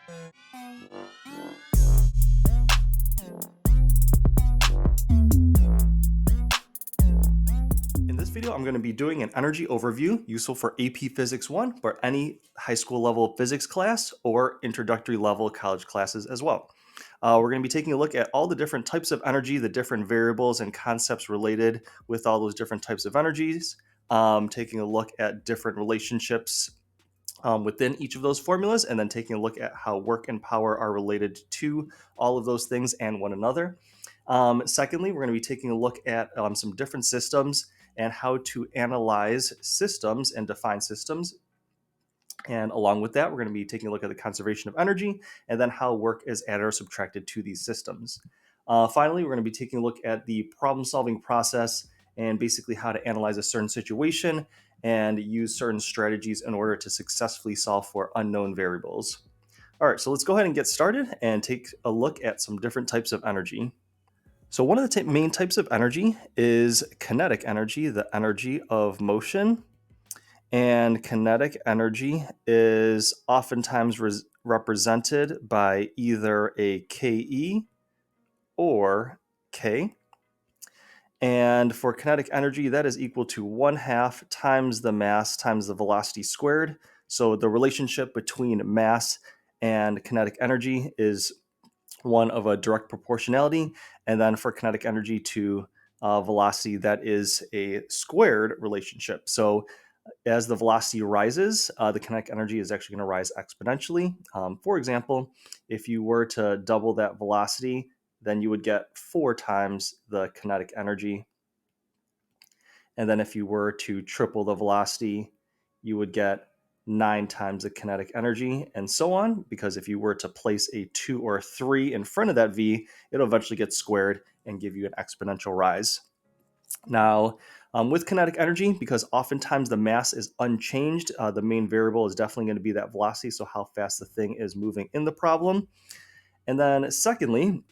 In this video, I'm going to be doing an energy overview useful for AP Physics 1, but any high school level physics class or introductory level college classes as well. We're going to be taking a look at all the different types of energy, the different variables and concepts related with all those different types of energies, taking a look at different relationships within each of those formulas, and then taking a look at how work and power are related to all of those things and one another. Secondly, we're going to be taking a look at some different systems and how to analyze systems and define systems. And along with that, we're going to be taking a look at the conservation of energy and then how work is added or subtracted to these systems. Finally, we're going to be taking a look at the problem solving process and basically how to analyze a certain situation and use certain strategies in order to successfully solve for unknown variables. All right, so let's go ahead and get started and take a look at some different types of energy. So, one of the main types of energy is kinetic energy, the energy of motion. And kinetic energy is oftentimes represented by either a KE or K. And for kinetic energy, that is equal to 1/2 times the mass times the velocity squared. So the relationship between mass and kinetic energy is one of a direct proportionality. And then for kinetic energy to velocity, that is a squared relationship. So as the velocity rises, the kinetic energy is actually going to rise exponentially. For example, if you were to double that velocity, then you would get 4 times the kinetic energy. And then if you were to triple the velocity, you would get 9 times the kinetic energy, and so on, because if you were to place a 2 or a 3 in front of that V, it'll eventually get squared and give you an exponential rise. Now, with kinetic energy, because oftentimes the mass is unchanged, the main variable is definitely going to be that velocity, so how fast the thing is moving in the problem. And then secondly,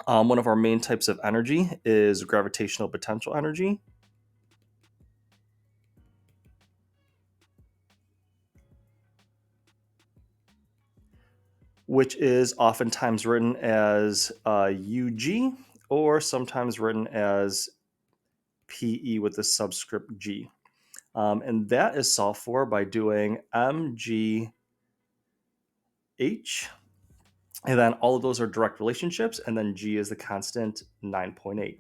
one of our main types of energy is gravitational potential energy, which is oftentimes written as UG or sometimes written as PE with the subscript G. And that is solved for by doing mgh, and then all of those are direct relationships, and then G is the constant 9.8.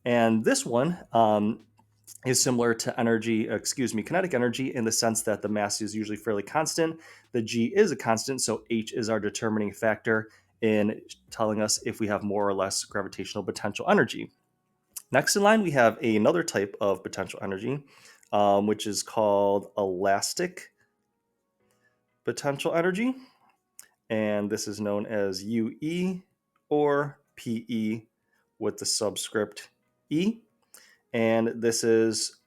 And this one is similar to kinetic energy in the sense that the mass is usually fairly constant. The G is a constant, so H is our determining factor in telling us if we have more or less gravitational potential energy. Next in line, we have another type of potential energy, which is called elastic potential energy. And this is known as UE or PE with the subscript E. And this is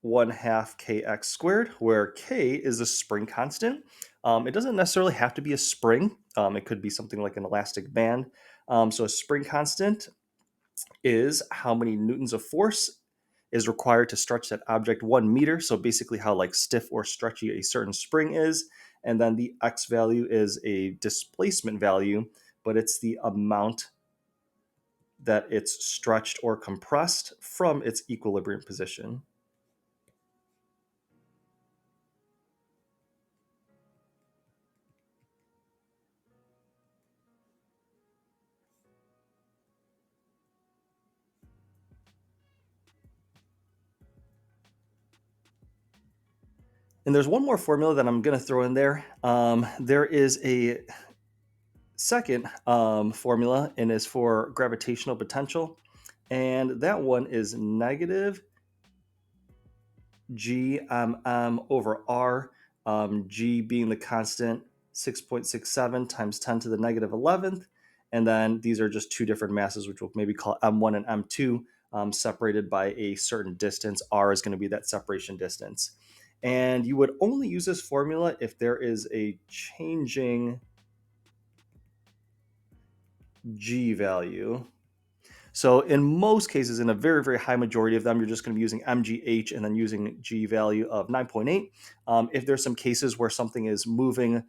1/2 kx squared, where K is a spring constant. It doesn't necessarily have to be a spring. It could be something like an elastic band. So a spring constant is how many newtons of force is required to stretch that object 1 meter. So basically how like stiff or stretchy a certain spring is. And then the X value is a displacement value, but it's the amount that it's stretched or compressed from its equilibrium position. And there's one more formula that I'm going to throw in there. There is a second formula, and is for gravitational potential. And that one is negative GMM over R, G being the constant 6.67 times 10 to the negative 11th. And then these are just two different masses, which we'll maybe call M1 and M2, separated by a certain distance. R is going to be that separation distance. And you would only use this formula if there is a changing G value. So in most cases, in a very, very high majority of them, you're just going to be using mgh and then using g value of 9.8. If there's some cases where something is moving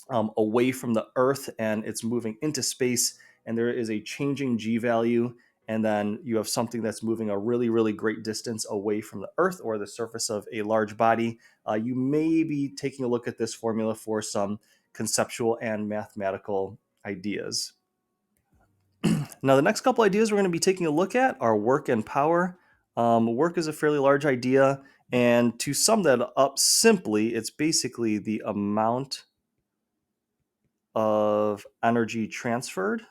away from the Earth and it's moving into space, and there is a changing G value, and then you have something that's moving a really, really great distance away from the Earth or the surface of a large body, you may be taking a look at this formula for some conceptual and mathematical ideas. Now, the next couple ideas we're going to be taking a look at are work and power. Work is a fairly large idea, and to sum that up simply, it's basically the amount of energy transferred.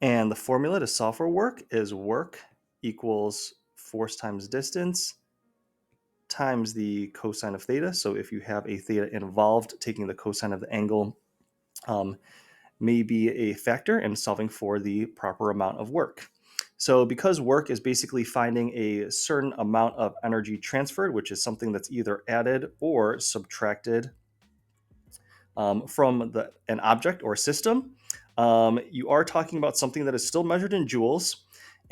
And the formula to solve for work is work equals force times distance times the cosine of theta. So if you have a theta involved, taking the cosine of the angle um, may be a factor in solving for the proper amount of work. So because work is basically finding a certain amount of energy transferred, which is something that's either added or subtracted from an object or system, you are talking about something that is still measured in joules.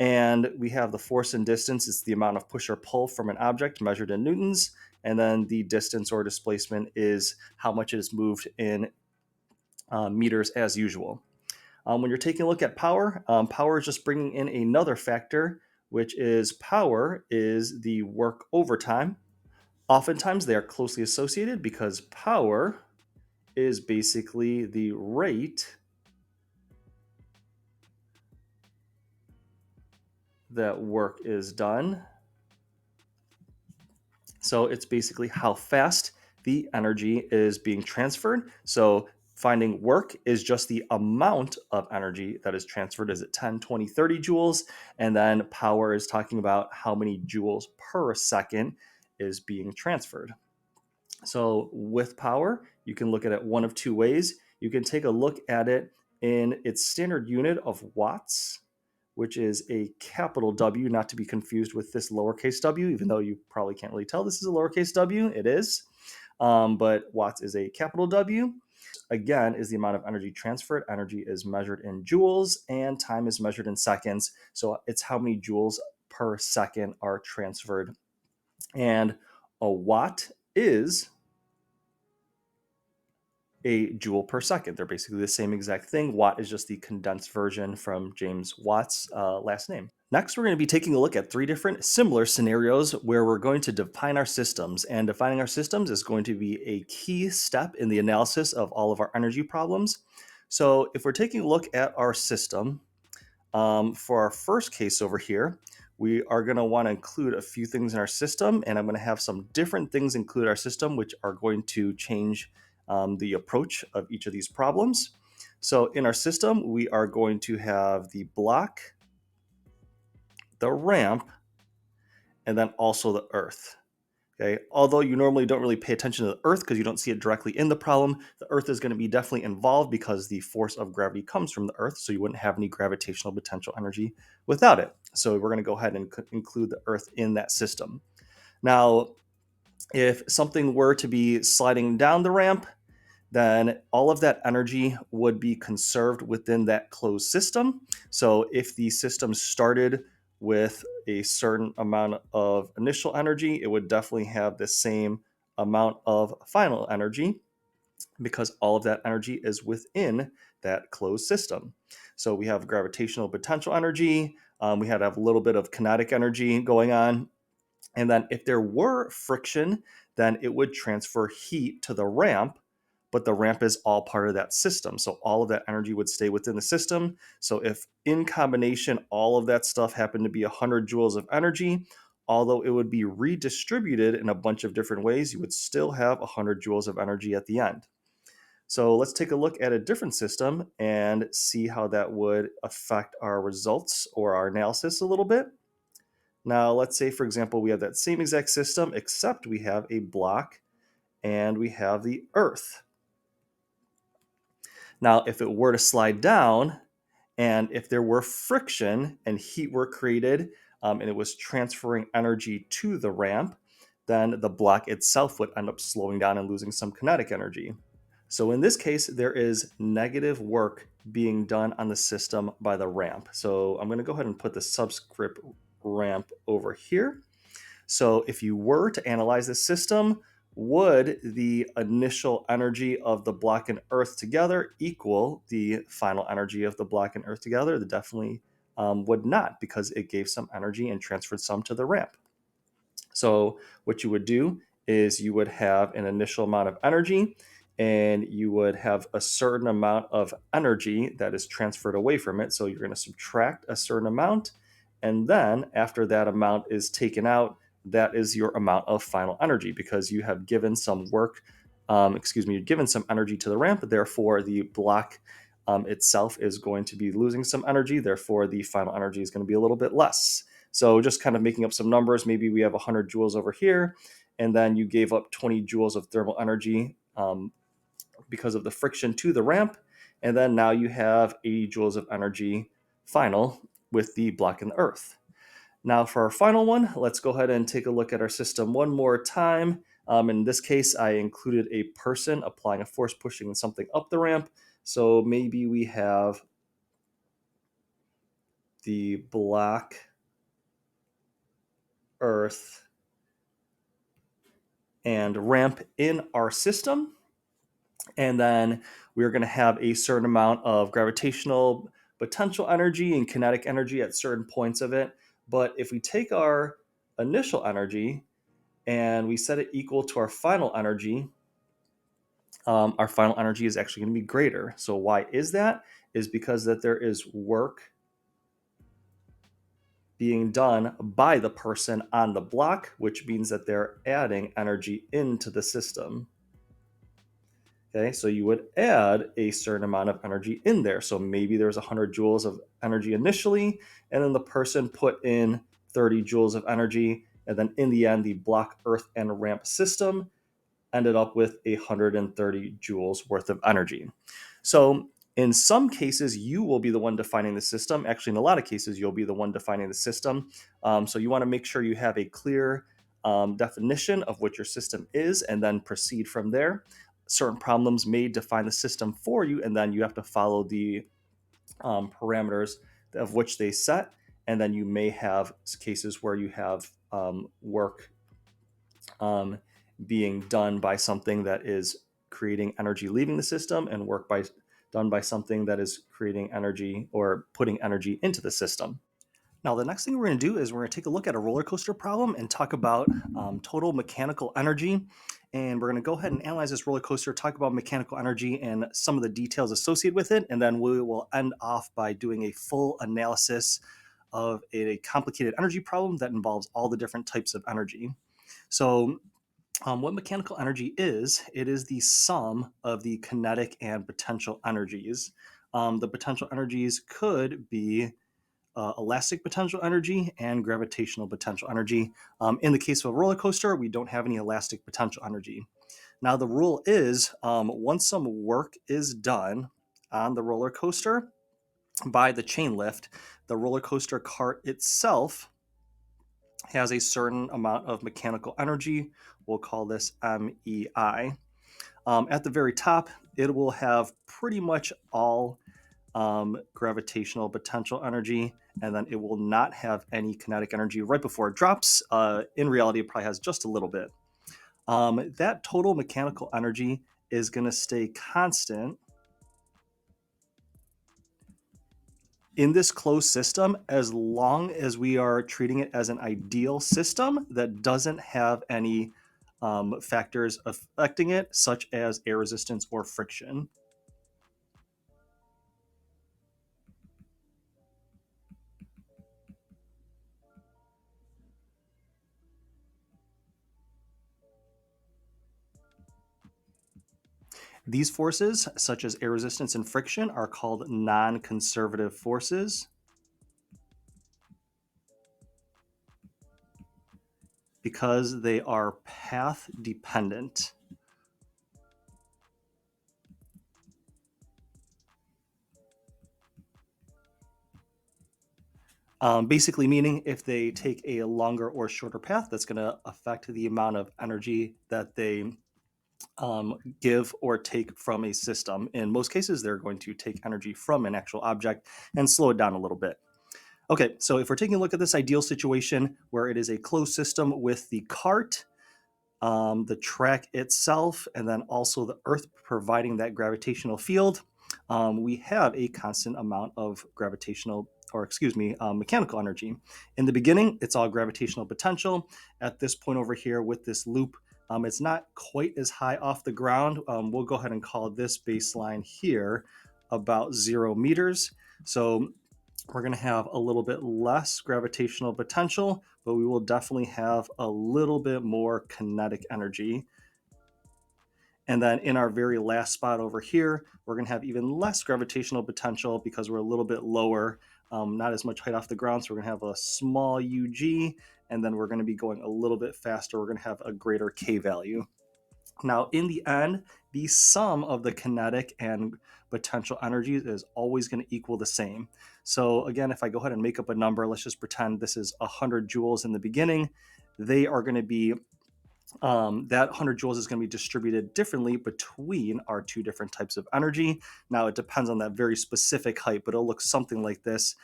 And we have the force and distance. It's the amount of push or pull from an object measured in newtons. And then the distance or displacement is how much it is moved in meters as usual. When you're taking a look at power, power is just bringing in another factor, which is power is the work over time. Oftentimes they are closely associated because power is basically the rate that work is done. So it's basically how fast the energy is being transferred. So finding work is just the amount of energy that is transferred. Is it 10, 20, 30 joules? And then power is talking about how many joules per second is being transferred. So with power, you can look at it one of two ways. You can take a look at it in its standard unit of watts, which is a capital W, not to be confused with this lowercase w, even though you probably can't really tell this is a lowercase w. It is. But watts is a capital W. Again, is the amount of energy transferred. Energy is measured in joules, and time is measured in seconds. So it's how many joules per second are transferred. And a watt is a joule per second. They're basically the same exact thing. Watt is just the condensed version from James Watt's last name. Next, we're going to be taking a look at three different similar scenarios where we're going to define our systems. And defining our systems is going to be a key step in the analysis of all of our energy problems. So if we're taking a look at our system, for our first case over here, we are going to want to include a few things in our system, and I'm going to have some different things include our system, which are going to change the approach of each of these problems. So in our system, we are going to have the block, the ramp, and then also the earth. Okay, although you normally don't really pay attention to the earth because you don't see it directly in the problem, the earth is going to be definitely involved because the force of gravity comes from the earth, so you wouldn't have any gravitational potential energy without it. So we're going to go ahead and include the earth in that system. Now, if something were to be sliding down the ramp, then all of that energy would be conserved within that closed system. So if the system started with a certain amount of initial energy, it would definitely have the same amount of final energy because all of that energy is within that closed system. So we have gravitational potential energy, we had to have a little bit of kinetic energy going on, and then if there were friction, then it would transfer heat to the ramp, but the ramp is all part of that system. So all of that energy would stay within the system. So if in combination, all of that stuff happened to be 100 joules of energy, although it would be redistributed in a bunch of different ways, you would still have 100 joules of energy at the end. So let's take a look at a different system and see how that would affect our results or our analysis a little bit. Now, let's say, for example, we have that same exact system, except we have a block and we have the earth. Now, if it were to slide down and if there were friction and heat were created and it was transferring energy to the ramp, then the block itself would end up slowing down and losing some kinetic energy. So in this case, there is negative work being done on the system by the ramp. So I'm going to go ahead and put the subscript ramp over here. So if you were to analyze the system, would the initial energy of the block and earth together equal the final energy of the block and earth together? That definitely would not, because it gave some energy and transferred some to the ramp. So what you would do is you would have an initial amount of energy, and you would have a certain amount of energy that is transferred away from it. So you're going to subtract a certain amount, and then after that amount is taken out, that is your amount of final energy, because you have given some work, you've given some energy to the ramp. Therefore, the block itself is going to be losing some energy. Therefore, the final energy is going to be a little bit less. So just kind of making up some numbers, maybe we have 100 joules over here, and then you gave up 20 joules of thermal energy because of the friction to the ramp, and then now you have 80 joules of energy final with the block and the earth. Now for our final one, let's go ahead and take a look at our system one more time. In this case, I included a person applying a force pushing something up the ramp. So maybe we have the block, earth, and ramp in our system. And then we're going to have a certain amount of gravitational potential energy and kinetic energy at certain points of it. But if we take our initial energy and we set it equal to our final energy is actually going to be greater. So why is that? Is because that there is work being done by the person on the block, which means that they're adding energy into the system. Okay, so you would add a certain amount of energy in there. So maybe there's 100 joules of energy initially, and then the person put in 30 joules of energy, and then in the end, the block, earth, and ramp system ended up with 130 joules worth of energy. So in some cases, you will be the one defining the system. Actually, in a lot of cases, you'll be the one defining the system. So you want to make sure you have a clear definition of what your system is, and then proceed from there. Certain problems may define the system for you, and then you have to follow the parameters of which they set. And then you may have cases where you have work um, being done by something that is creating energy leaving the system, and done by something that is creating energy or putting energy into the system. Now, the next thing we're going to do is we're going to take a look at a roller coaster problem and talk about total mechanical energy. And we're going to go ahead and analyze this roller coaster, talk about mechanical energy and some of the details associated with it. And then we will end off by doing a full analysis of a complicated energy problem that involves all the different types of energy. So what mechanical energy is, it is the sum of the kinetic and potential energies. The potential energies could be elastic potential energy and gravitational potential energy. In the case of a roller coaster, we don't have any elastic potential energy. Now, the rule is once some work is done on the roller coaster by the chain lift, the roller coaster cart itself has a certain amount of mechanical energy. We'll call this MEI. At the very top, it will have pretty much all gravitational potential energy, and then it will not have any kinetic energy right before it drops. In reality, it probably has just a little bit. That total mechanical energy is going to stay constant in this closed system as long as we are treating it as an ideal system that doesn't have any factors affecting it, such as air resistance or friction. These forces, such as air resistance and friction, are called non-conservative forces because they are path dependent. Basically meaning if they take a longer or shorter path, that's going to affect the amount of energy that they give or take from a system. In most cases, they're going to take energy from an actual object and slow it down a little bit. Okay, so if we're taking a look at this ideal situation where it is a closed system with the cart, the track itself, and then also the Earth providing that gravitational field, we have a constant amount of gravitational, or excuse me, mechanical energy. In the beginning, it's all gravitational potential. At this point over here with this loop, it's not quite as high off the ground. We'll go ahead and call this baseline here about 0 meters. So we're going to have a little bit less gravitational potential, but we will definitely have a little bit more kinetic energy. And then in our very last spot over here, we're going to have even less gravitational potential because we're a little bit lower, not as much height off the ground. So we're going to have a small UG, and then we're going to be going a little bit faster. We're going to have a greater K value. Now, in the end, the sum of the kinetic and potential energies is always going to equal the same. So again, if I go ahead and make up a number, let's just pretend this is 100 joules in the beginning. They are going to be, that 100 joules is going to be distributed differently between our two different types of energy. Now, it depends on that very specific height, but it'll look something like this.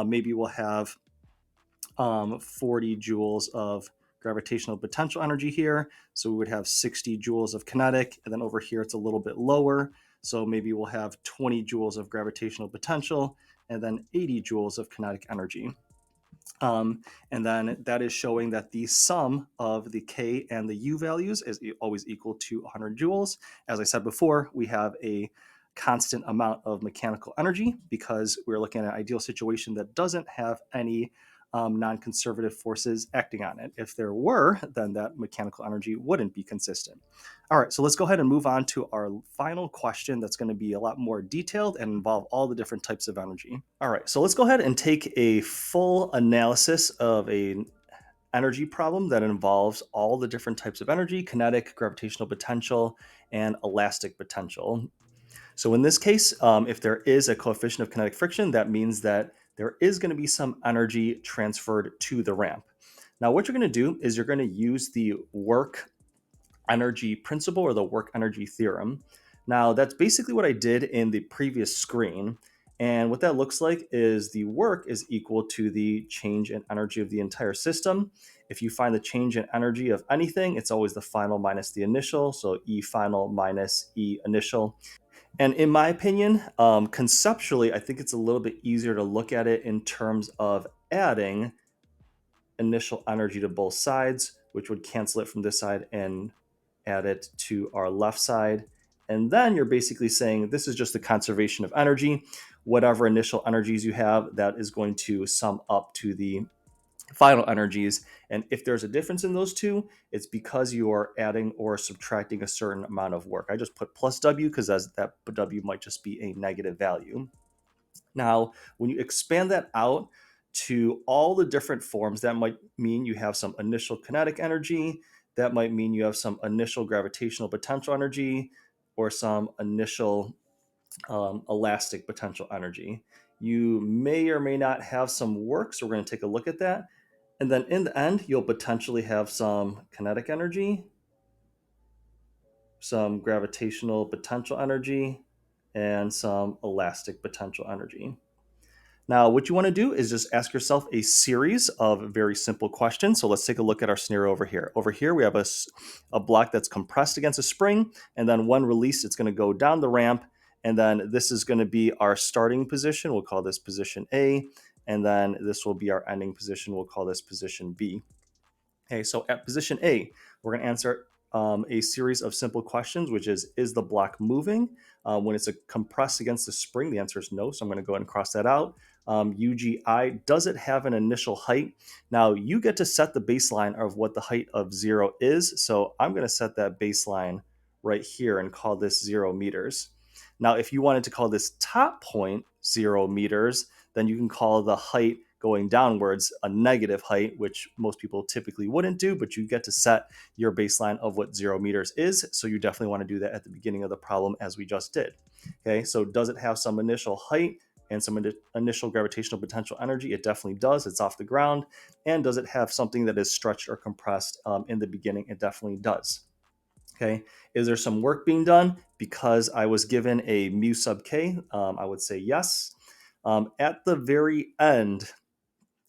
Maybe we'll have 40 joules of gravitational potential energy here. So we would have 60 joules of kinetic, and then over here it's a little bit lower. So maybe we'll have 20 joules of gravitational potential and then 80 joules of kinetic energy. And then that is showing that the sum of the K and the U values is always equal to 100 joules. As I said before, we have a constant amount of mechanical energy because we're looking at an ideal situation that doesn't have any non-conservative forces acting on it. If there were, then that mechanical energy wouldn't be consistent. All right, so let's go ahead and move on to our final question that's going to be a lot more detailed and involve all the different types of energy. All right, so let's go ahead and take a full analysis of an energy problem that involves all the different types of energy: kinetic, gravitational potential, and elastic potential. So in this case, if there is a coefficient of kinetic friction, that means that there is going to be some energy transferred to the ramp. Now, what you're going to do is you're going to use the work energy principle or the work energy theorem. Now, that's basically what I did in the previous screen. And what that looks like is the work is equal to the change in energy of the entire system. If you find the change in energy of anything, it's always the final minus the initial. So E final minus E initial. And in my opinion, conceptually, I think it's a little bit easier to look at it in terms of adding initial energy to both sides, which would cancel it from this side and add it to our left side. And then you're basically saying this is just the conservation of energy. Whatever initial energies you have, that is going to sum up to the final energies. And if there's a difference in those two, it's because you are adding or subtracting a certain amount of work. I just put plus W because that W might just be a negative value. Now, when you expand that out to all the different forms, that might mean you have some initial kinetic energy. That might mean you have some initial gravitational potential energy or some initial elastic potential energy. You may or may not have some work, so we're going to take a look at that. And then in the end, you'll potentially have some kinetic energy, some gravitational potential energy, and some elastic potential energy. Now, what you want to do is just ask yourself a series of very simple questions. So let's take a look at our scenario over here. Over here, we have a block that's compressed against a spring, and then when released, it's going to go down the ramp. And then this is going to be our starting position. We'll call this position A. And then this will be our ending position. We'll call this position B. Okay, so at position A, we're going to answer a series of simple questions, which is the block moving? When it's compressed against the spring, the answer is no. So I'm going to go ahead and cross that out. UGI, does it have an initial height? Now, you get to set the baseline of what the height of 0 is. So I'm going to set that baseline right here and call this 0 meters. Now, if you wanted to call this top point 0 meters, then you can call the height going downwards a negative height, which most people typically wouldn't do, but you get to set your baseline of what 0 meters is. So you definitely want to do that at the beginning of the problem as we just did. Okay, so does it have some initial height and some initial gravitational potential energy? It definitely does. It's off the ground. And does it have something that is stretched or compressed in the beginning? It definitely does. Okay, is there some work being done because I was given a mu sub k? I would say yes. At the very end,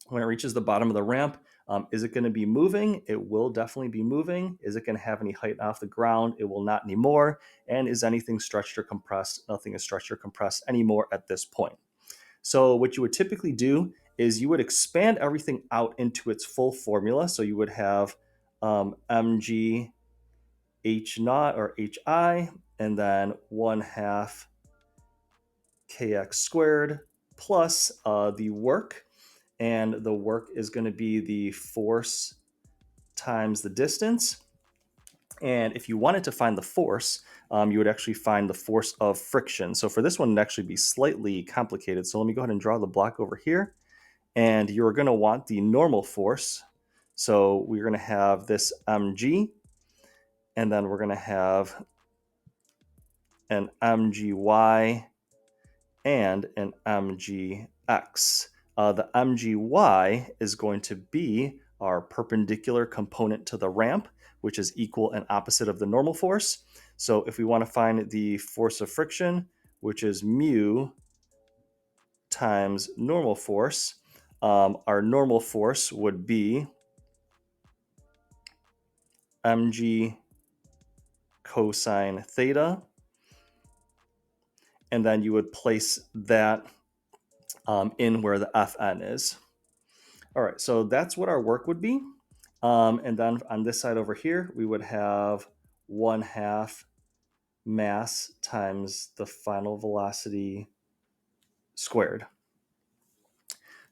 when it reaches the bottom of the ramp, is it going to be moving? It will definitely be moving. Is it going to have any height off the ground? It will not anymore. And is anything stretched or compressed? Nothing is stretched or compressed anymore at this point. So what you would typically do is you would expand everything out into its full formula. So you would have mg h naught or hi, and then 1/2 kx squared plus the work. And the work is going to be the force times the distance. And if you wanted to find the force, you would actually find the force of friction. So for this one, it'd actually be slightly complicated. So let me go ahead and draw the block over here. And you're going to want the normal force. So we're going to have this mg, and then we're going to have an mgy and an mgx. The mgy is going to be our perpendicular component to the ramp, which is equal and opposite of the normal force. So if we want to find the force of friction, which is mu times normal force, our normal force would be mg cosine theta. And then you would place that in where the Fn is. All right, so that's what our work would be. And then on this side over here, we would have 1/2 mass times the final velocity squared.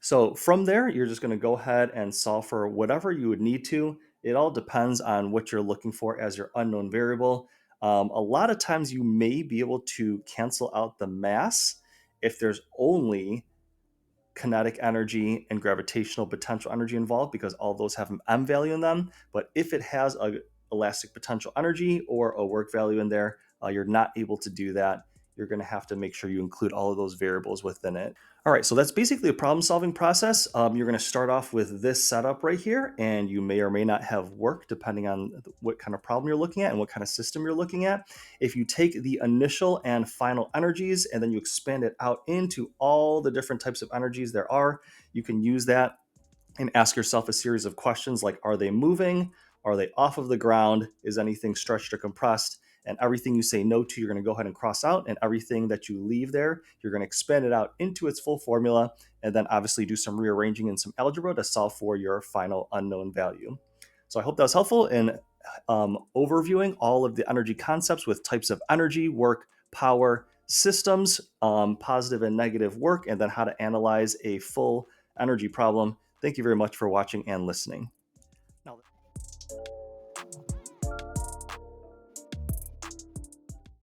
So from there, you're just going to go ahead and solve for whatever you would need to. It all depends on what you're looking for as your unknown variable. A lot of times you may be able to cancel out the mass if there's only kinetic energy and gravitational potential energy involved, because all those have an m value in them. But if it has a elastic potential energy or a work value in there, you're not able to do that. You're going to have to make sure you include all of those variables within it. All right, so that's basically a problem solving process. You're going to start off with this setup right here, and you may or may not have work depending on what kind of problem you're looking at and what kind of system you're looking at. If you take the initial and final energies and then you expand it out into all the different types of energies there are, you can use that and ask yourself a series of questions like, are they moving? Are they off of the ground? Is anything stretched or compressed? And everything you say no to, you're going to go ahead and cross out. And everything that you leave there, you're going to expand it out into its full formula. And then obviously do some rearranging and some algebra to solve for your final unknown value. So I hope that was helpful in overviewing all of the energy concepts with types of energy, work, power, systems, positive and negative work, and then how to analyze a full energy problem. Thank you very much for watching and listening. Now,